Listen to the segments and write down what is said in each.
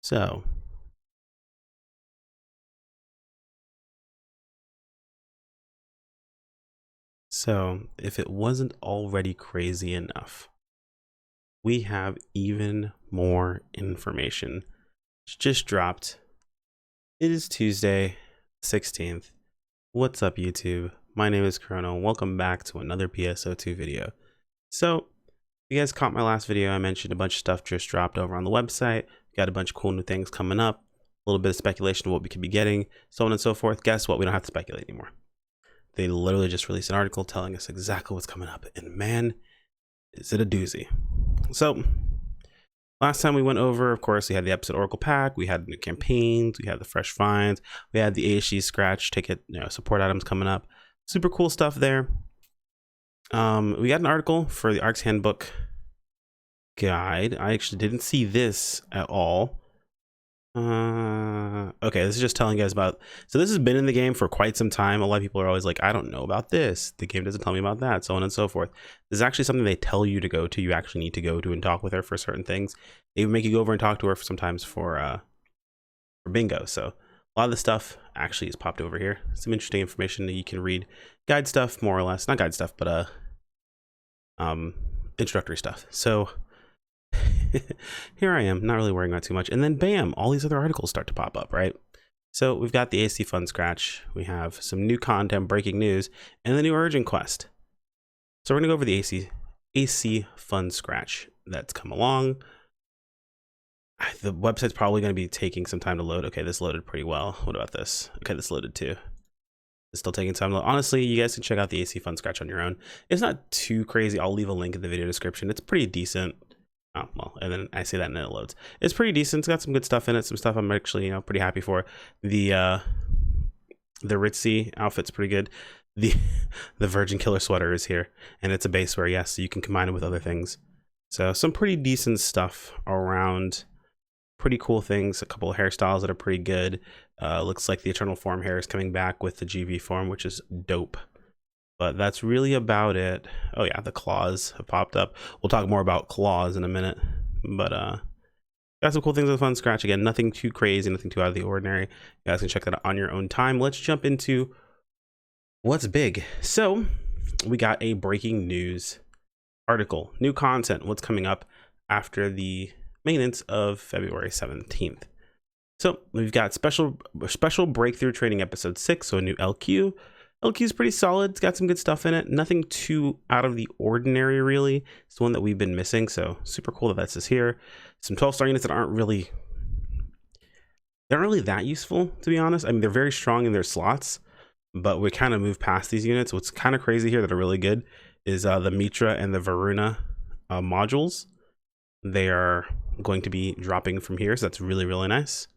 So, if it wasn't already crazy enough, we have even more information. It's just dropped. It is Tuesday, 16th. What's up, YouTube? My name is Chrono. Welcome back to another PSO2 video. So, you guys caught my last video. I mentioned a bunch of stuff just dropped over on the website. Got a bunch of cool new things coming up. A little bit of speculation of what we could be getting, so on and so forth. Guess what? We don't have to speculate anymore. They literally just released an article telling us exactly what's coming up, and man, is it a doozy. So last time we went over, of course, we had the episode Oracle pack, we had new campaigns, we had the fresh finds, we had the AHG scratch ticket, support items coming up. Super cool stuff there. We got an article for the ARC's Handbook guide. I actually didn't see this at all. Okay, this is just telling you guys about, so this has been in the game for quite some time. A lot of people are always like, I don't know about this, the game doesn't tell me about that, so on and so forth. This is actually something they tell you to go to. You actually need to go to and talk with her for certain things. They even make you go over and talk to her sometimes for bingo. So a lot of the stuff actually is popped over here. Some interesting information that you can read. Guide stuff, more or less, not guide stuff, but introductory stuff. So here I am, not really worrying about too much. And then bam, all these other articles start to pop up, right? So we've got the AC Fun Scratch. We have some new content, breaking news, and the new Urgent Quest. So we're gonna go over the AC Fun Scratch that's come along. The website's probably gonna be taking some time to load. Okay, this loaded pretty well. What about this? Okay, this loaded too. It's still taking time to load. Honestly, you guys can check out the AC Fun Scratch on your own. It's not too crazy. I'll leave a link in the video description. It's pretty decent. Oh, well, and then I say that and then it loads. It's pretty decent. It's got some good stuff in it. Some stuff I'm actually, pretty happy for. The Ritzy outfit's pretty good. The Virgin Killer sweater is here, and it's a base wear, yes, so you can combine it with other things. So some pretty decent stuff around. Pretty cool things. A couple of hairstyles that are pretty good. Looks like the Eternal Form hair is coming back with the GV form, which is dope. But that's really about it. Oh yeah, the claws have popped up. We'll talk more about claws in a minute. But got some cool things with Fun Scratch. Again, nothing too crazy, nothing too out of the ordinary. You guys can check that out on your own time. Let's jump into what's big. So we got a breaking news article. New content. What's coming up after the maintenance of February 17th. So we've got special breakthrough training episode 6, so a new LQ. LQ is pretty solid. It's got some good stuff in it. Nothing too out of the ordinary, really. It's the one that we've been missing, so super cool that that's here. Some 12-star units that aren't really that useful, to be honest. I mean, they're very strong in their slots, but we kind of move past these units. What's kind of crazy here that are really good is the Mitra and the Varuna modules. They are going to be dropping from here, so that's really, really nice.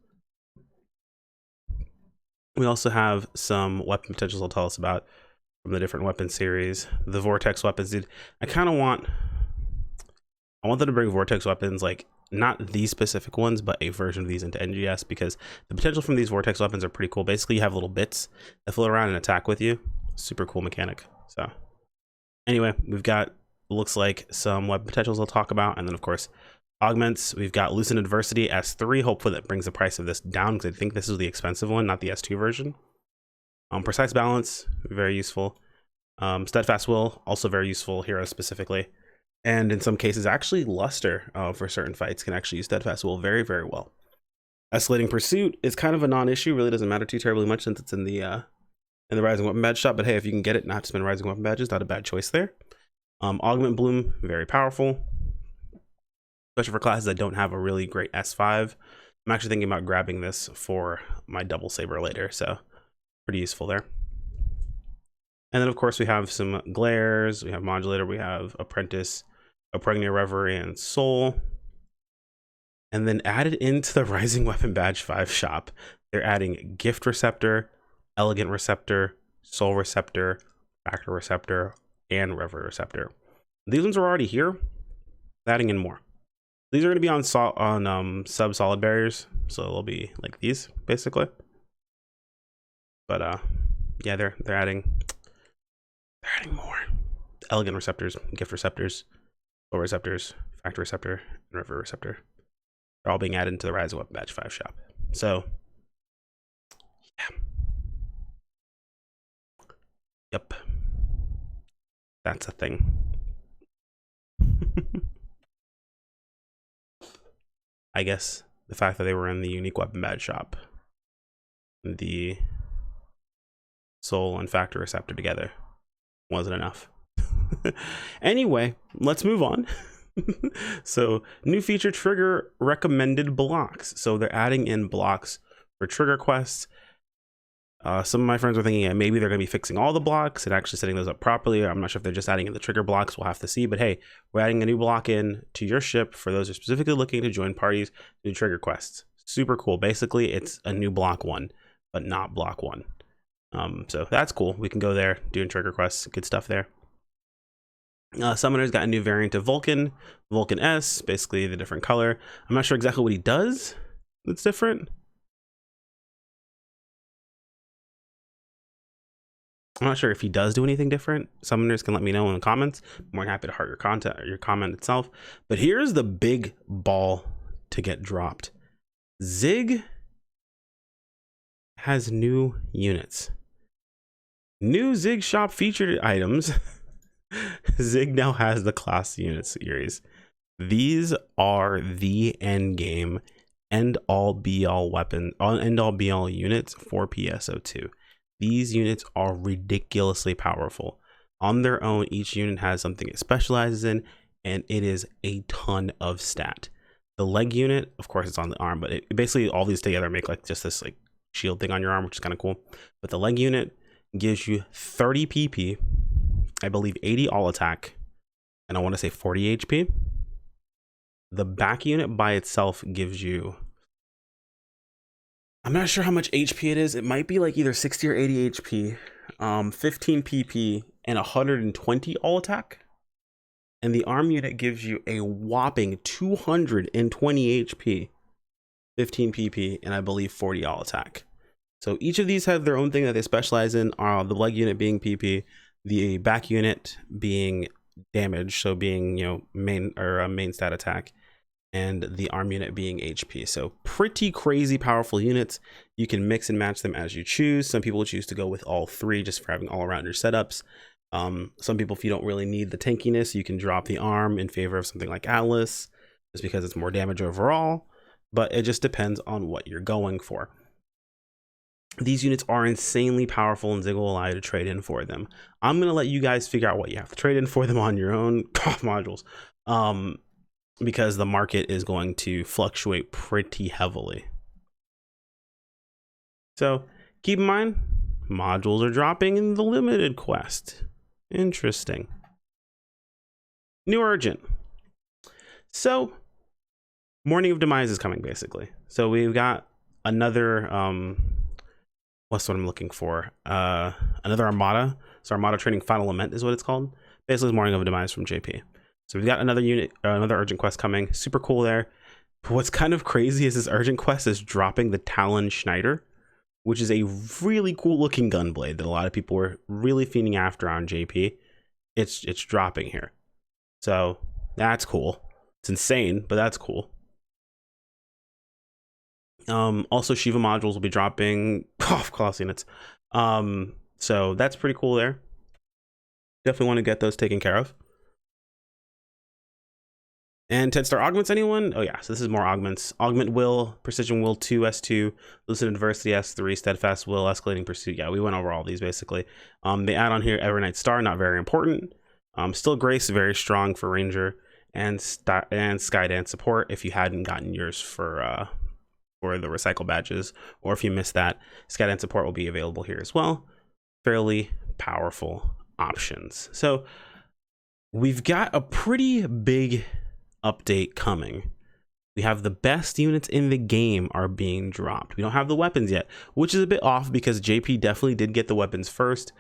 We also have some weapon potentials they'll tell us about from the different weapon series. The Vortex weapons, dude. I want them to bring Vortex weapons, like not these specific ones, but a version of these into NGS, because the potential from these Vortex weapons are pretty cool. Basically, you have little bits that float around and attack with you. Super cool mechanic. So anyway, we've got, looks like some weapon potentials they'll talk about, and then of course augments. We've got Lucent Adversity S3. Hopefully that brings the price of this down, because I think this is the expensive one, not the S2 version. Precise Balance, very useful. Steadfast Will, also very useful, hero specifically. And in some cases, actually Luster for certain fights can actually use Steadfast Will very, very well. Escalating Pursuit is kind of a non-issue, really doesn't matter too terribly much since it's in the Rising Weapon Badge shop, but hey, if you can get it, not to spend Rising Weapon Badges, not a bad choice there. Augment Bloom, very powerful. Especially for classes that don't have a really great S5. I'm actually thinking about grabbing this for my double saber later, so pretty useful there. And then of course we have some glares, we have modulator, we have apprentice, Apregnia, Reverie, and Soul. And then added into the Rising Weapon Badge 5 shop, they're adding Gift Receptor, Elegant Receptor, Soul Receptor, Factor Receptor, and Reverie Receptor. These ones are already here, adding in more. These are going to be on sub solid barriers, so they'll be like these basically. But yeah, they're adding more elegant receptors, gift receptors, soul receptors, factor receptor, and river receptor. They're all being added into the Rise of Weapon Badge 5 shop. So, yeah. Yep. That's a thing. I guess the fact that they were in the unique weapon badge shop, the soul and factor receptor together, wasn't enough. Anyway, let's move on. So, new feature, trigger recommended blocks. So they're adding in blocks for trigger quests. Some of my friends were thinking maybe they're going to be fixing all the blocks and actually setting those up properly. I'm not sure if they're just adding in the trigger blocks. We'll have to see. But hey, we're adding a new block in to your ship for those who are specifically looking to join parties to do trigger quests. Super cool. Basically, it's a new block 1, but not block 1. So that's cool. We can go there doing trigger quests. Good stuff there. Summoner's got a new variant of Vulcan, Vulcan S, basically the different color. I'm not sure exactly what he does that's different. I'm not sure if he does do anything different. Summoners can let me know in the comments. I'm more than happy to heart your comment itself. But here's the big ball to get dropped. Zig has new units. New Zig shop featured items. Zig now has the class unit series. These are the end game, end all be all weapon, end all be all units for PSO2. These units are ridiculously powerful. On their own, each unit has something it specializes in, and it is a ton of stat. The leg unit, of course, it's on the arm, but it basically all these together make like just this like shield thing on your arm, which is kind of cool. But the leg unit gives you 30 PP, I believe 80 all attack, and I want to say 40 HP. The back unit by itself gives you, I'm not sure how much HP it is. It might be like either 60 or 80 HP, 15 PP, and 120 all attack. And the arm unit gives you a whopping 220 HP, 15 PP, and I believe 40 all attack. So each of these have their own thing that they specialize in. The leg unit being PP, the back unit being damage, so being, you know, main stat attack, and the arm unit being HP. So pretty crazy powerful units. You can mix and match them as you choose. Some people choose to go with all three just for having all around your setups. Some people, if you don't really need the tankiness, you can drop the arm in favor of something like Atlas, just because it's more damage overall. But it just depends on what you're going for. These units are insanely powerful, and Zig will allow you to trade in for them. I'm going to let you guys figure out what you have to trade in for them on your own modules, because the market is going to fluctuate pretty heavily. So keep in mind, modules are dropping in the limited quest. Interesting. New urgent. So Morning of Demise is coming, basically. So we've got another what's what I'm looking for? Another Armada. So Armada Training Final Lament is what it's called. Basically, Morning of Demise from JP. So we've got another unit, another urgent quest coming. Super cool there. But what's kind of crazy is this urgent quest is dropping the Talon Schneider, which is a really cool looking gunblade that a lot of people were really fiending after on JP. It's dropping here. So that's cool. It's insane, but that's cool. Also Shiva modules will be dropping off Klaus units. So that's pretty cool there. Definitely want to get those taken care of. And 10-star augments, anyone? Oh yeah, so this is more augments. Augment Will, Precision Will 2, S2, Lucid Adversity S3, Steadfast Will, Escalating Pursuit. Yeah, we went over all these basically. They add on here Evernight Star, not very important. Still Grace, very strong for Ranger, and Skydance support if you hadn't gotten yours for the recycle badges, or if you missed that, Skydance support will be available here as well. Fairly powerful options. So we've got a pretty big update coming. We have the best units in the game are being dropped. We don't have the weapons yet, which is a bit off because JP definitely did get the weapons first,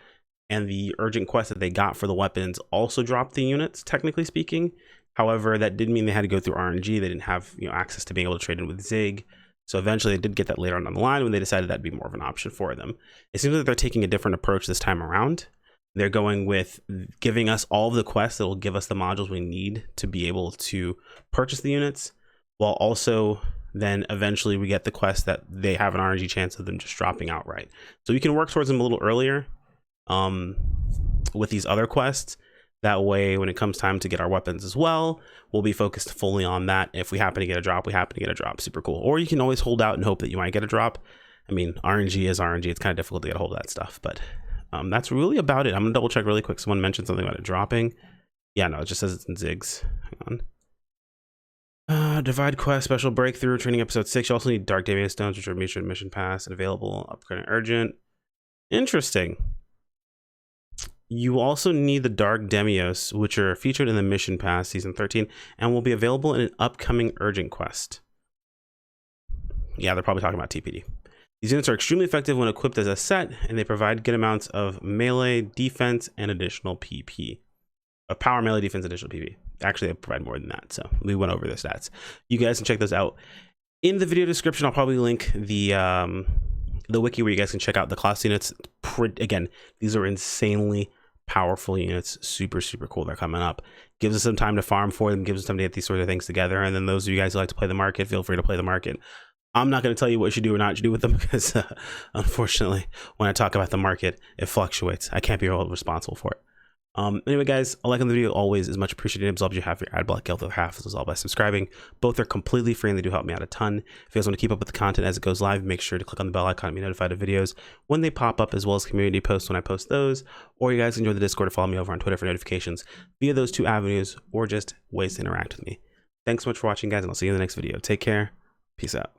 and the urgent quest that they got for the weapons also dropped the units, technically speaking. However, that did mean they had to go through RNG. They didn't have, you know, access to being able to trade in with Zig. So eventually they did get that later on down the line when they decided that'd be more of an option for them. It seems like they're taking a different approach this time around. They're going with giving us all of the quests that will give us the modules we need to be able to purchase the units. while also then eventually we get the quest that they have an RNG chance of them just dropping outright. So you can work towards them a little earlier with these other quests. That way, when it comes time to get our weapons as well, we'll be focused fully on that. If we happen to get a drop, we happen to get a drop. Super cool. Or you can always hold out and hope that you might get a drop. I mean, RNG is RNG. It's kind of difficult to get a hold of that stuff, but that's really about it. I'm gonna double check really quick. Someone mentioned something about it dropping. Yeah, no, it just says it's in Ziggs. Hang on. Divide quest, special breakthrough, training episode 6. You also need Dark Devious Stones, which are mission pass and available, upgrade and urgent. Interesting. You also need the Dark Demios, which are featured in the mission pass season 13 and will be available in an upcoming urgent quest. Yeah, they're probably talking about TPD. These units are extremely effective when equipped as a set, and they provide good amounts of melee defense and additional PP. Power, melee defense, additional PP. Actually, they provide more than that, so we went over the stats. You guys can check those out. In the video description, I'll probably link the wiki where you guys can check out the class units. Again, these are insanely powerful units. Super cool. They're coming up. Gives us some time to farm for them, gives us time to get these sort of things together. And then those of you guys who like to play the market, feel free to play the market. I'm not going to tell you what you should do or not do with them because unfortunately, when I talk about the market, it fluctuates. I can't be held responsible for it. Anyway, guys, a like on the video always is much appreciated. It helps you have your ad block health of half as well by subscribing. Both are completely free and they do help me out a ton. If you guys want to keep up with the content as it goes live, make sure to click on the bell icon and be notified of videos when they pop up, as well as community posts when I post those. Or you guys can join the Discord to follow me over on Twitter for notifications via those two avenues, or just ways to interact with me. Thanks so much for watching, guys, and I'll see you in the next video. Take care. Peace out.